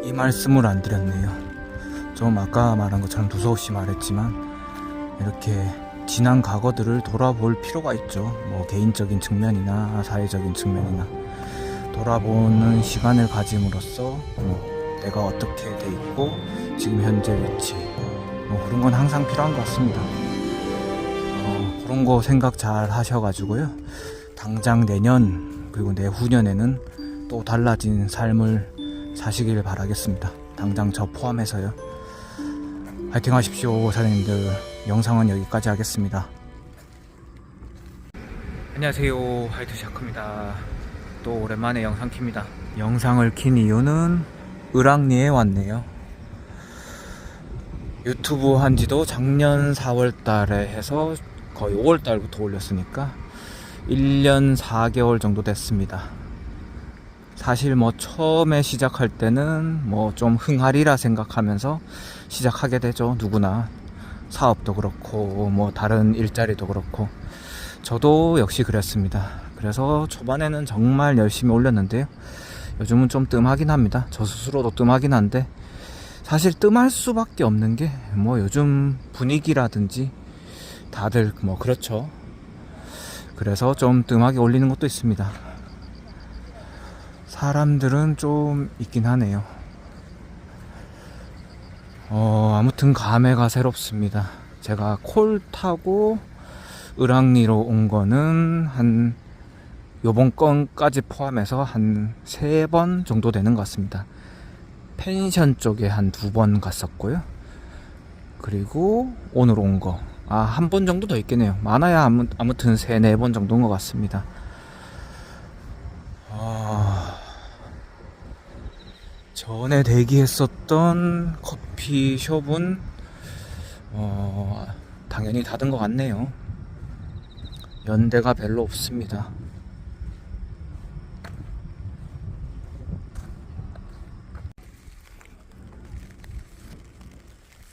이 말씀을 안 드렸네요. 좀 아까 말한 것처럼 두서없이 말했지만 이렇게 지난 과거들을 돌아볼 필요가 있죠. 뭐 개인적인 측면이나 사회적인 측면이나 돌아보는 시간을 가짐으로써 내가 어떻게 돼 있고 지금 현재 위치 그런 건 항상 필요한 것 같습니다. 그런 거 생각 잘 하셔가지고요. 당장 내년 그리고 내후년에는 또 달라진 삶을 사시길 바라겠습니다. 당장 저 포함해서요. 파이팅 하십시오 사장님들. 영상은 여기까지 하겠습니다. 안녕하세요, 하이트 샤크입니다. 또 오랜만에 영상 킵니다. 영상을 킨 이유는 을왕리에 왔네요. 유튜브 한지도 작년 4월달에 해서 거의 5월달부터 올렸으니까 1년 4개월 정도 됐습니다. 사실 뭐 처음에 시작할 때는 뭐 좀 흥하리라 생각하면서 시작하게 되죠. 누구나 사업도 그렇고 뭐 다른 일자리도 그렇고 저도 역시 그랬습니다. 그래서 초반에는 정말 열심히 올렸는데요. 요즘은 좀 뜸하긴 합니다. 저 스스로도 뜸하긴 한데 사실 뜸할 수밖에 없는 게 뭐 요즘 분위기라든지 다들 뭐 그렇죠. 그래서 좀 뜸하게 올리는 것도 있습니다. 사람들은 좀 있긴 하네요. 아무튼 감회가 새롭습니다. 제가 콜 타고 을왕리로 온 거는 한 요번 건까지 포함해서 한 3번 정도 되는 것 같습니다. 펜션 쪽에 한 2번 갔었고요. 그리고 오늘 온 거 한 번 정도 더 있겠네요. 많아야 아무튼 3-4번 정도인 것 같습니다. 전에 대기했었던 커피숍은 당연히 닫은 것 같네요. 연대가 별로 없습니다.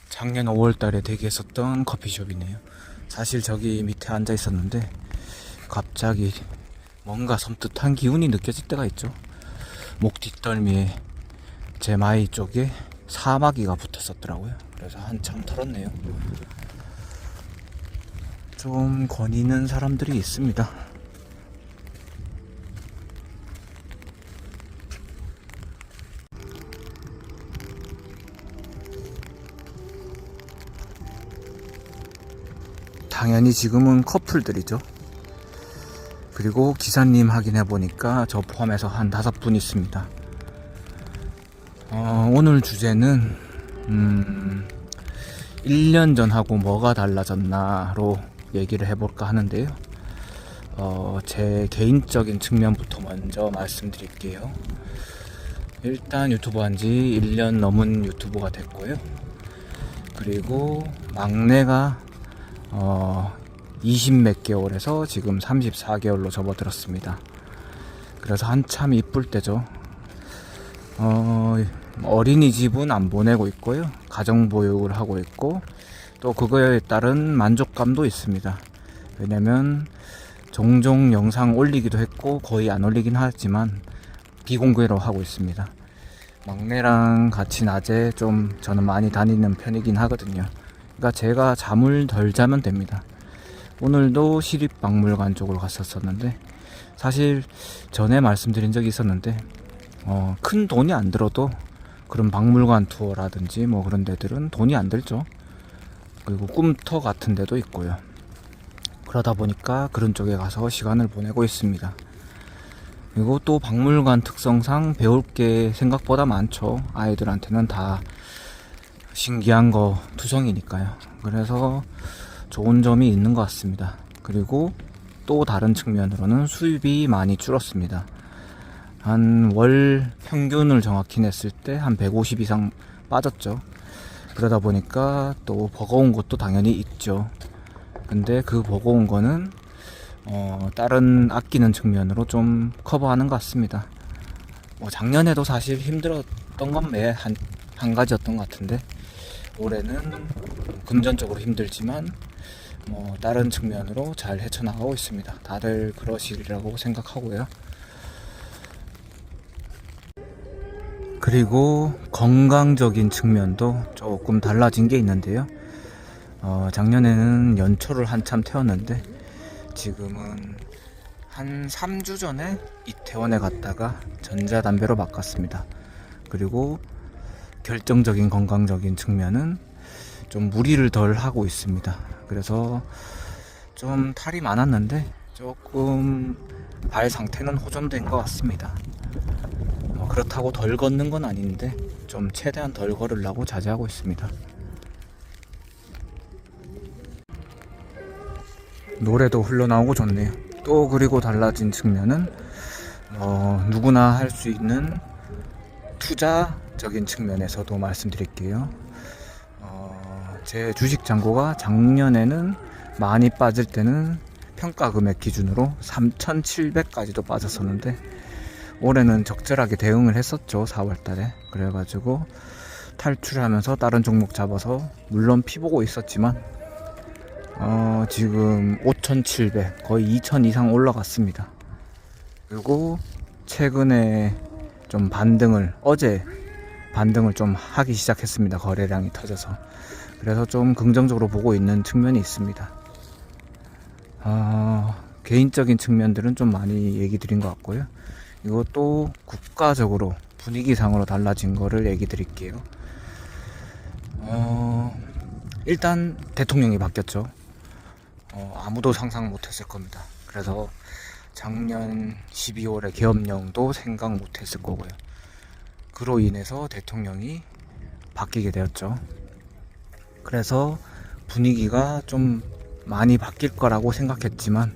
작년 5월달에 대기했었던 커피숍이네요. 사실 저기 밑에 앉아 있었는데 갑자기 뭔가 섬뜩한 기운이 느껴질 때가 있죠. 목 뒷덜미에 제 마이 쪽에 사마귀가 붙었었더라고요. 그래서 한참 털었네요. 좀 거니는 사람들이 있습니다. 당연히 지금은 커플들이죠. 그리고 기사님 확인해 보니까 저 포함해서 한 5분 있습니다. 오늘 주제는 1년 전하고 뭐가 달라졌나로 얘기를 해볼까 하는데요. 제 개인적인 측면부터 먼저 말씀드릴게요. 일단 유튜브 한지 1년 넘은 유튜버가 됐고요. 그리고 막내가 20몇 개월에서 지금 34개월로 접어들었습니다. 그래서 한참 이쁠 때죠. 어린이집은 안 보내고 있고요. 가정보육을 하고 있고 또 그거에 따른 만족감도 있습니다. 왜냐면 종종 영상 올리기도 했고 거의 안 올리긴 하지만 비공개로 하고 있습니다. 막내랑 같이 낮에 좀 저는 많이 다니는 편이긴 하거든요. 그러니까 제가 잠을 덜 자면 됩니다. 오늘도 시립박물관 쪽으로 갔었는데 사실 전에 말씀드린 적이 있었는데 큰 돈이 안 들어도 그런 박물관 투어라든지 뭐 그런 데들은 돈이 안 들죠. 그리고 꿈터 같은 데도 있고요. 그러다 보니까 그런 쪽에 가서 시간을 보내고 있습니다. 그리고 또 박물관 특성상 배울 게 생각보다 많죠. 아이들한테는 다 신기한 거 투성이니까요. 그래서 좋은 점이 있는 것 같습니다. 그리고 또 다른 측면으로는 수입이 많이 줄었습니다. 한 월 평균을 정확히 냈을 때 한 150 이상 빠졌죠. 그러다 보니까 또 버거운 것도 당연히 있죠. 근데 그 버거운 거는 다른 아끼는 측면으로 좀 커버하는 것 같습니다. 작년에도 사실 힘들었던 건 매 한 가지였던 것 같은데 올해는 금전적으로 힘들지만 다른 측면으로 잘 헤쳐나가고 있습니다. 다들 그러시리라고 생각하고요. 그리고 건강적인 측면도 조금 달라진 게 있는데요. 작년에는 연초를 한참 태웠는데 지금은 한 3주 전에 이태원에 갔다가 전자담배로 바꿨습니다. 그리고 결정적인 건강적인 측면은 좀 무리를 덜 하고 있습니다. 그래서 좀 탈이 많았는데 조금 발 상태는 호전된 것 같습니다. 그렇다고 덜 걷는 건 아닌데 좀 최대한 덜 걸으려고 자제하고 있습니다. 노래도 흘러나오고 좋네요. 또 그리고 달라진 측면은 누구나 할 수 있는 투자적인 측면에서도 말씀드릴게요. 제 주식 잔고가 작년에는 많이 빠질 때는 평가 금액 기준으로 3,700까지도 빠졌었는데 올해는 적절하게 대응을 했었죠. 4월달에. 그래가지고 탈출하면서 다른 종목 잡아서 물론 피보고 있었지만 지금 5,700 거의 2,000 이상 올라갔습니다. 그리고 최근에 좀 어제 반등을 좀 하기 시작했습니다. 거래량이 터져서. 그래서 좀 긍정적으로 보고 있는 측면이 있습니다. 개인적인 측면들은 좀 많이 얘기 드린 것 같고요. 이것도 국가적으로 분위기상으로 달라진 거를 얘기 드릴게요. 일단 대통령이 바뀌었죠. 아무도 상상 못했을 겁니다. 그래서 작년 12월에 계엄령도 생각 못했을 거고요. 그로 인해서 대통령이 바뀌게 되었죠. 그래서 분위기가 좀 많이 바뀔 거라고 생각했지만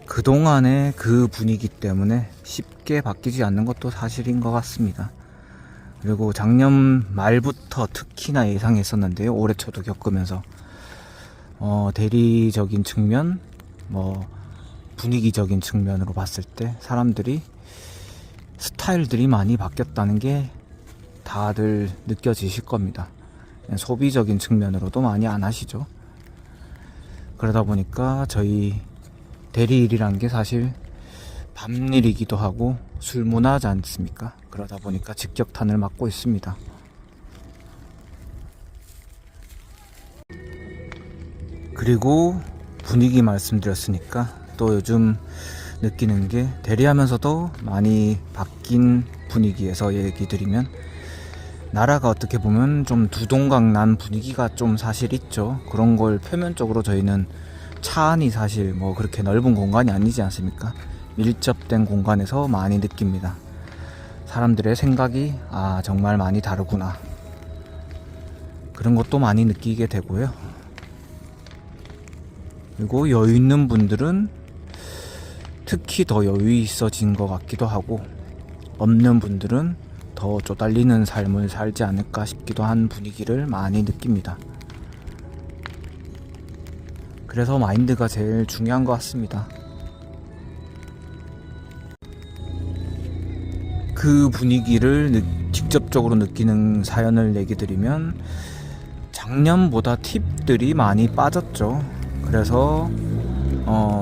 그동안의 그 분위기 때문에 쉽게 바뀌지 않는 것도 사실인 것 같습니다. 그리고 작년 말부터 특히나 예상했었는데요. 올해 초도 겪으면서 대리적인 측면, 분위기적인 측면으로 봤을 때 사람들이 스타일들이 많이 바뀌었다는 게 다들 느껴지실 겁니다. 소비적인 측면으로도 많이 안 하시죠. 그러다 보니까 저희 대리일이란 게 사실 밤일이기도 하고 술문화지 않습니까? 그러다 보니까 직격탄을 맞고 있습니다. 그리고 분위기 말씀드렸으니까 또 요즘 느끼는 게 대리하면서도 많이 바뀐 분위기에서 얘기 드리면 나라가 어떻게 보면 좀 두동강 난 분위기가 좀 사실 있죠. 그런 걸 표면적으로 저희는 차 안이 사실 그렇게 넓은 공간이 아니지 않습니까? 밀접된 공간에서 많이 느낍니다. 사람들의 생각이 정말 많이 다르구나. 그런 것도 많이 느끼게 되고요. 그리고 여유 있는 분들은 특히 더 여유 있어진 것 같기도 하고 없는 분들은 더 쪼달리는 삶을 살지 않을까 싶기도 한 분위기를 많이 느낍니다. 그래서 마인드가 제일 중요한 것 같습니다. 그 분위기를 직접적으로 느끼는 사연을 얘기 드리면 작년보다 팁들이 많이 빠졌죠. 그래서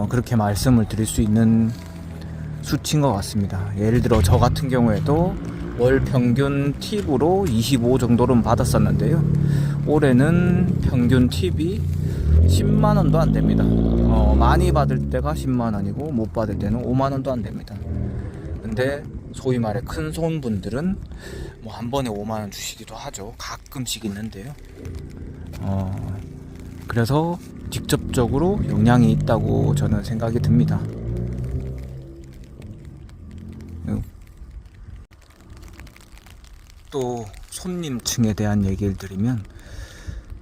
그렇게 말씀을 드릴 수 있는 수치인 것 같습니다. 예를 들어 저 같은 경우에도 월 평균 팁으로 25 정도는 받았었는데요. 올해는 평균 팁이 10만원도 안 됩니다. 많이 받을 때가 10만원이고 못 받을 때는 5만원도 안 됩니다. 근데 소위 말해 큰 손분들은 한 번에 5만원 주시기도 하죠. 가끔씩 있는데요. 그래서 직접적으로 영향이 있다고 저는 생각이 듭니다. 또 손님층에 대한 얘기를 드리면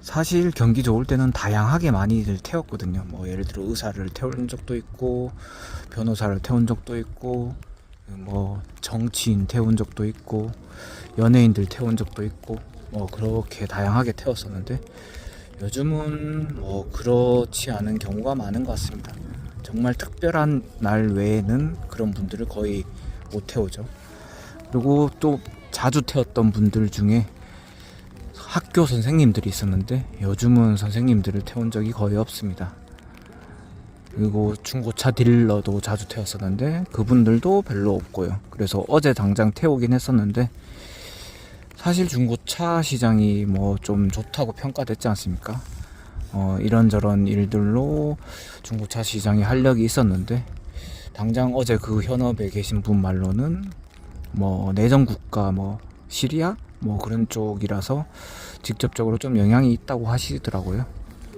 사실 경기 좋을 때는 다양하게 많이들 태웠거든요. 예를 들어 의사를 태운 적도 있고 변호사를 태운 적도 있고 정치인 태운 적도 있고 연예인들 태운 적도 있고 그렇게 다양하게 태웠었는데 요즘은 그렇지 않은 경우가 많은 것 같습니다. 정말 특별한 날 외에는 그런 분들을 거의 못 태우죠. 그리고 또 자주 태웠던 분들 중에 학교 선생님들이 있었는데 요즘은 선생님들을 태운 적이 거의 없습니다. 그리고 중고차 딜러도 자주 태웠었는데 그분들도 별로 없고요. 그래서 어제 당장 태우긴 했었는데 사실 중고차 시장이 뭐 좀 좋다고 평가됐지 않습니까? 이런저런 일들로 중고차 시장이 활력이 있었는데, 당장 어제 그 현업에 계신 분 말로는 뭐 내전 국가 뭐 시리아 뭐 그런 쪽이라서 직접적으로 좀 영향이 있다고 하시더라고요.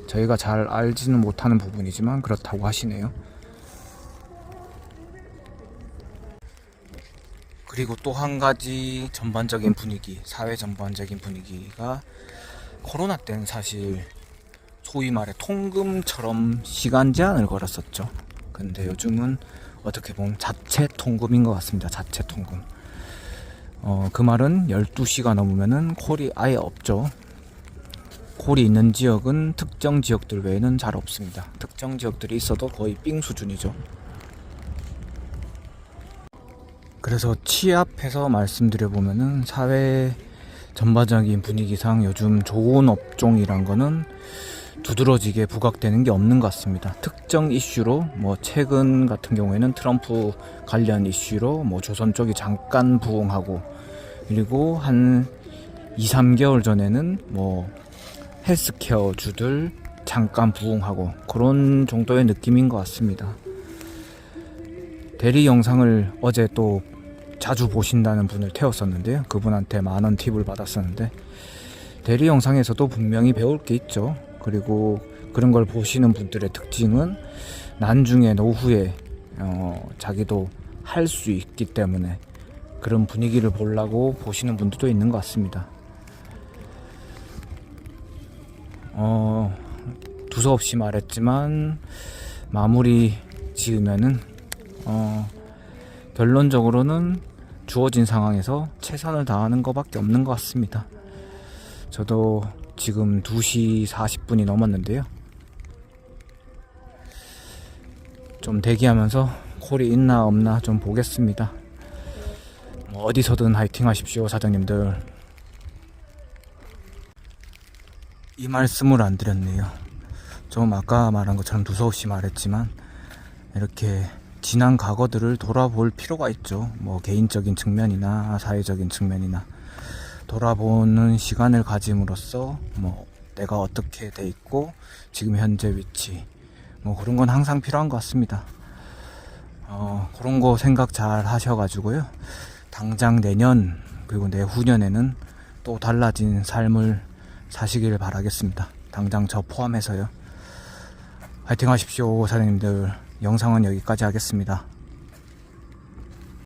저희가 잘 알지는 못하는 부분이지만 그렇다고 하시네요. 그리고 또 한 가지 전반적인 분위기, 사회 전반적인 분위기가, 코로나 때는 사실 소위 말해 통금처럼 시간 제한을 걸었었죠. 근데 요즘은 어떻게 보면 자체 통금인 것 같습니다. 자체 통금. 그 말은 12시가 넘으면은 콜이 아예 없죠. 콜이 있는 지역은 특정 지역들 외에는 잘 없습니다. 특정 지역들이 있어도 거의 삥 수준이죠. 그래서 취합해서 말씀드려보면은 사회 전반적인 분위기상 요즘 좋은 업종이란 거는 두드러지게 부각되는 게 없는 것 같습니다. 특정 이슈로 뭐 최근 같은 경우에는 트럼프 관련 이슈로 뭐 조선 쪽이 잠깐 부흥하고, 그리고 한 2, 3개월 전에는 뭐 헬스케어 주들 잠깐 부흥하고, 그런 정도의 느낌인 것 같습니다. 대리 영상을 어제 또 자주 보신다는 분을 태웠었는데요. 그분한테 만원 팁을 받았었는데, 대리 영상에서도 분명히 배울 게 있죠. 그리고 그런 걸 보시는 분들의 특징은 나중에 노후에 자기도 할 수 있기 때문에 그런 분위기를 보려고 보시는 분들도 있는 것 같습니다. 두서없이 말했지만 마무리 지으면은 결론적으로는 주어진 상황에서 최선을 다하는 것밖에 없는 것 같습니다. 저도 지금 2시 40분이 넘었는데요. 좀 대기하면서 콜이 있나 없나 좀 보겠습니다. 어디서든 화이팅 하십시오, 사장님들. 이 말씀을 안 드렸네요. 좀 아까 말한 것처럼 두서없이 말했지만 이렇게 지난 과거들을 돌아볼 필요가 있죠. 뭐 개인적인 측면이나 사회적인 측면이나 돌아보는 시간을 가짐으로써 뭐 내가 어떻게 돼 있고 지금 현재 위치, 뭐 그런 건 항상 필요한 것 같습니다. 그런 거 생각 잘 하셔가지고요, 당장 내년 그리고 내후년에는 또 달라진 삶을 사시길 바라겠습니다. 당장 저 포함해서요. 화이팅 하십시오, 사장님들. 영상은 여기까지 하겠습니다.